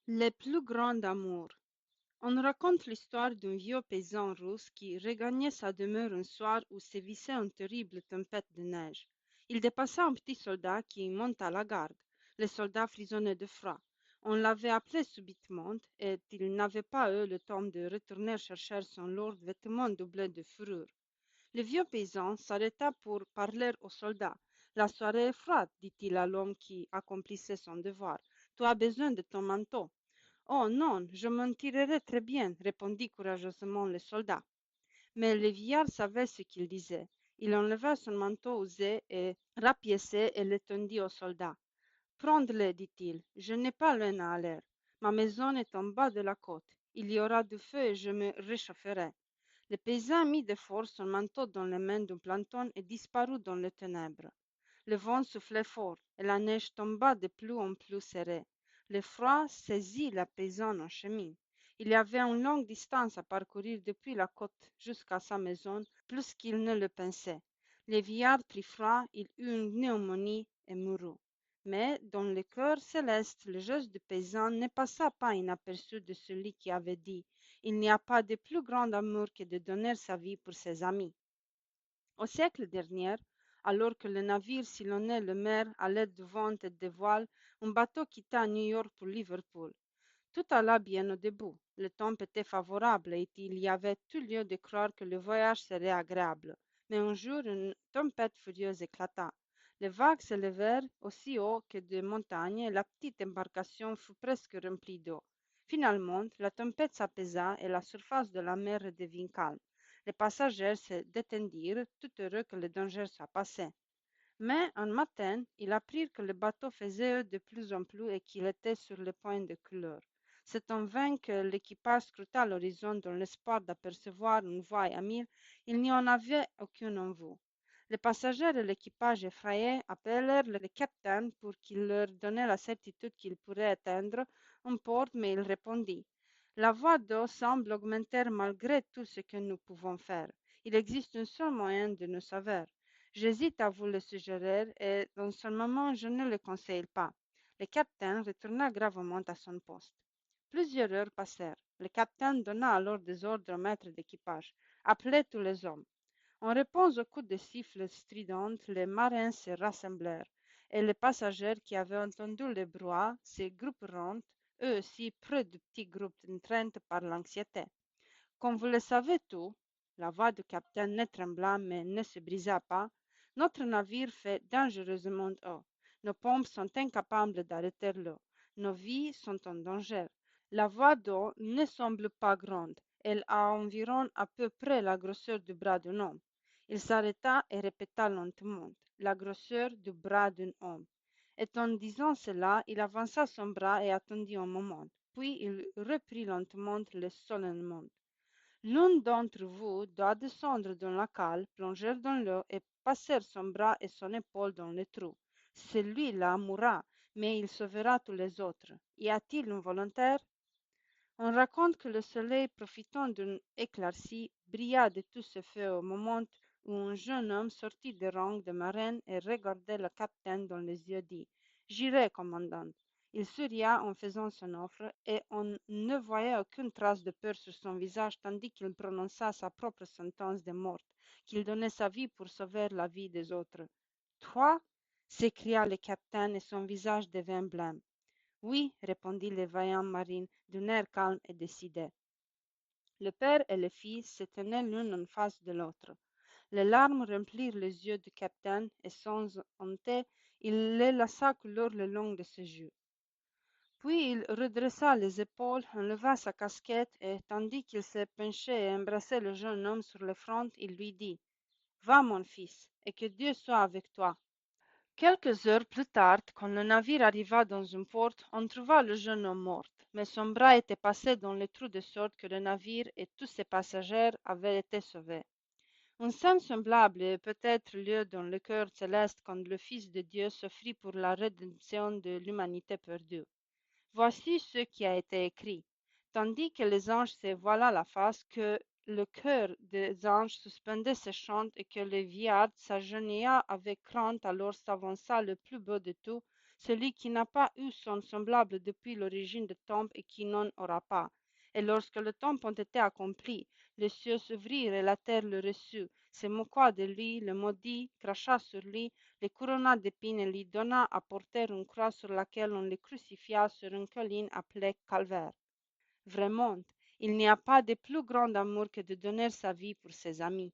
Les plus grands amours. On raconte l'histoire d'un vieux paysan russe qui regagnait sa demeure un soir où sévissait une terrible tempête de neige. Il dépassa un petit soldat qui monta la garde. Le soldat frissonnait de froid. On l'avait appelé subitement et il n'avait pas eu le temps de retourner chercher son lourd vêtement doublé de fourrure. Le vieux paysan s'arrêta pour parler au soldat. La soirée est froide, dit-il à l'homme qui accomplissait son devoir. Tu as besoin de ton manteau. Oh non, je m'en tirerai très bien, répondit courageusement le soldat. Mais le vieillard savait ce qu'il disait. Il enleva son manteau usé et rapiécé et le tendit au soldat. Prends-le, dit-il, je n'ai pas loin à aller. Ma maison est en bas de la côte. Il y aura du feu et je me réchaufferai. Le paysan mit de force son manteau dans les mains d'un planton et disparut dans les ténèbres. Le vent soufflait fort et la neige tomba de plus en plus serrée. Le froid saisit la paysanne en chemin. Il y avait une longue distance à parcourir depuis la côte jusqu'à sa maison, plus qu'il ne le pensait. Le vieillard prit froid, il eut une pneumonie et mourut. Mais dans le cœur céleste, le geste du paysan ne passa pas inaperçu de celui qui avait dit il n'y a pas de plus grand amour que de donner sa vie pour ses amis. Au siècle dernier, alors que le navire sillonnait la mer à l'aide de vent et de voiles, un bateau quitta New York pour Liverpool. Tout alla bien au début. Le temps était favorable et il y avait tout lieu de croire que le voyage serait agréable. Mais un jour, une tempête furieuse éclata. Les vagues s'élevèrent aussi haut que des montagnes et la petite embarcation fut presque remplie d'eau. Finalement, la tempête s'apaisa et la surface de la mer redevint calme. Les passagers se détendirent, tout heureux que le danger soit passé. Mais un matin, ils apprirent que le bateau faisait de plus en plus et qu'il était sur le point de couler. C'est en vain que l'équipage scruta l'horizon dans l'espoir d'apercevoir une voie amie. Il n'y en avait aucune en vue. Les passagers et l'équipage effrayés appelèrent le capitaine pour qu'il leur donnât la certitude qu'ils pourraient atteindre un port, mais il répondit la voie d'eau semble augmenter malgré tout ce que nous pouvons faire. Il existe un seul moyen de nous sauver. J'hésite à vous le suggérer et dans ce moment je ne le conseille pas. Le capitaine retourna gravement à son poste. Plusieurs heures passèrent. Le capitaine donna alors des ordres au maître d'équipage. Appelez tous les hommes. En réponse aux coups de sifflet stridents, les marins se rassemblèrent, et les passagers qui avaient entendu le brouhaha se grouperont, eux aussi près du petit groupe entraînés par l'anxiété. Comme vous le savez tous, la voix du capitaine ne trembla mais ne se brisa pas. Notre navire fait dangereusement haut. Nos pompes sont incapables d'arrêter l'eau. Nos vies sont en danger. La voie d'eau ne semble pas grande. Elle a environ à peu près la grosseur du bras d'un homme. Il s'arrêta et répéta lentement la grosseur du bras d'un homme. Et en disant cela, il avança son bras et attendit un moment. Puis il reprit lentement le solennellement. L'un d'entre vous doit descendre dans la cale, plonger dans l'eau et passer son bras et son épaule dans le trou. Celui-là mourra, mais il sauvera tous les autres. Y a-t-il un volontaire? On raconte que le soleil, profitant d'une éclaircie, brilla de tout ce feu au moment où un jeune homme sortit des rangs de marins et regardait le capitaine dans les yeux dit J'irai, commandant. Il souria en faisant son offre et on ne voyait aucune trace de peur sur son visage tandis qu'il prononça sa propre sentence de mort, qu'il donnait sa vie pour sauver la vie des autres. Toi? S'écria le capitaine et son visage devint blême. Oui, répondit le vaillant marin d'un air calme et décidé. Le père et le fils se tenaient l'un en face de l'autre. Les larmes remplirent les yeux du capitaine et sans honte, il les laissa couler le long de ses joues. Puis il redressa les épaules, enleva sa casquette et, tandis qu'il se penchait et embrassait le jeune homme sur le front, il lui dit Va, mon fils, et que Dieu soit avec toi. Quelques heures plus tard, quand le navire arriva dans un port, on trouva le jeune homme mort, mais son bras était passé dans le trou de sorte que le navire et tous ses passagers avaient été sauvés. Une scène semblable eut peut-être lieu dans le cœur céleste quand le Fils de Dieu s'offrit pour la rédemption de l'humanité perdue. Voici ce qui a été écrit. Tandis que les anges se voilaient la face, que le chœur des anges suspendait ses chants et que le vieillard s'agenouilla avec crainte alors s'avança le plus beau de tous, celui qui n'a pas eu son semblable depuis l'origine des temps et qui n'en aura pas. Et lorsque le temps ont été accomplis, les cieux s'ouvrirent et la terre le reçut, se moqua de lui, le maudit, cracha sur lui, le couronna d'épines et lui donna à porter une croix sur laquelle on le crucifia sur une colline appelée Calvaire. Vraiment, il n'y a pas de plus grand amour que de donner sa vie pour ses amis.